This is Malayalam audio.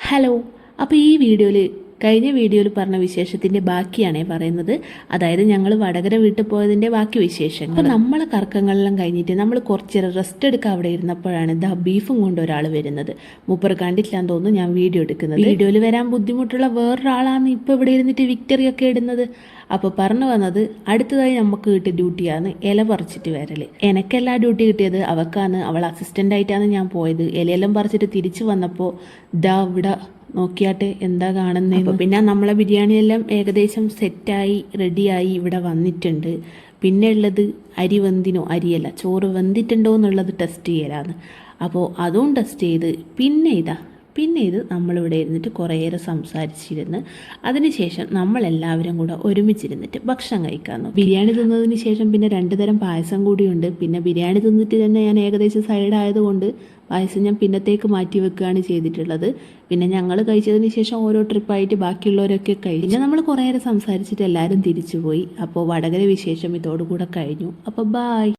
ഹലോ. അപ്പോൾ ഈ വീഡിയോയിൽ കഴിഞ്ഞ വീഡിയോയിൽ പറഞ്ഞ വിശേഷത്തിൻ്റെ ബാക്കിയാണേ പറയുന്നത്. അതായത് ഞങ്ങൾ വടകര വീട്ടിൽ പോയതിൻ്റെ ബാക്കി വിശേഷങ്ങൾ. അപ്പോൾ നമ്മളെ കറക്കങ്ങളെല്ലാം കഴിഞ്ഞിട്ട് നമ്മൾ കുറച്ചേരം റെസ്റ്റ് എടുക്കാൻ അവിടെ ഇരുന്നപ്പോഴാണ് ബീഫും കൊണ്ട് ഒരാൾ വരുന്നത്. മൂപ്പർ കണ്ടിട്ടില്ലാന്ന് തോന്നുന്നു ഞാൻ വീഡിയോ എടുക്കുന്നത്. വീഡിയോയിൽ വരാൻ ബുദ്ധിമുട്ടുള്ള വേറൊരാളാണ് ഇപ്പോൾ ഇവിടെ ഇരുന്നിട്ട് വിക്ടറിയൊക്കെ ഇടുന്നത്. അപ്പോൾ പറഞ്ഞു വന്നത് അടുത്തതായി നമുക്ക് കിട്ടിയ ഡ്യൂട്ടിയാണ് ഇല പറിച്ചിട്ട് വരൽ. എനിക്കെല്ലാ ഡ്യൂട്ടി കിട്ടിയത് അവക്കാണ്. അവൾ അസിസ്റ്റൻ്റായിട്ടാണ് ഞാൻ പോയത്. ഇലയെല്ലാം പറിച്ചിട്ട് തിരിച്ചു വന്നപ്പോൾ ഇവിടെ നോക്കിയാട്ടെ എന്താ കാണുന്നത്. അപ്പോൾ പിന്നെ നമ്മളെ ബിരിയാണിയെല്ലാം ഏകദേശം സെറ്റായി റെഡിയായി ഇവിടെ വന്നിട്ടുണ്ട്. പിന്നെ ഉള്ളത് അരി വെന്തിനോ അരിയല്ല ചോറ് വെന്തിട്ടുണ്ടോ എന്നുള്ളത് ടെസ്റ്റ് ചെയ്യലാണ്. അപ്പോൾ അതും ടെസ്റ്റ് ചെയ്ത് പിന്നെ ഇത് നമ്മളിവിടെ ഇരുന്നിട്ട് കുറേയേറെ സംസാരിച്ചിരുന്ന് അതിനുശേഷം നമ്മളെല്ലാവരും കൂടെ ഒരുമിച്ചിരുന്നിട്ട് ഭക്ഷണം കഴിക്കാമെന്നു. ബിരിയാണി തിന്നതിന് ശേഷം പിന്നെ 2 തരം പായസം കൂടിയുണ്ട്. പിന്നെ ബിരിയാണി തിന്നിട്ട് തന്നെ ഞാൻ ഏകദേശം സൈഡായതുകൊണ്ട് പായസം ഞാൻ പിന്നത്തേക്ക് മാറ്റി വെക്കുകയാണ് ചെയ്തിട്ടുള്ളത്. പിന്നെ ഞങ്ങൾ കഴിച്ചതിന് ശേഷം ഓരോ ട്രിപ്പായിട്ട് ബാക്കിയുള്ളവരൊക്കെ കഴിച്ചു. പിന്നെ നമ്മൾ കുറേയേറെ സംസാരിച്ചിട്ട് എല്ലാവരും തിരിച്ചു പോയി. അപ്പോൾ വടകര വിശേഷം ഇതോടുകൂടെ കഴിഞ്ഞു. അപ്പോൾ ബായ്.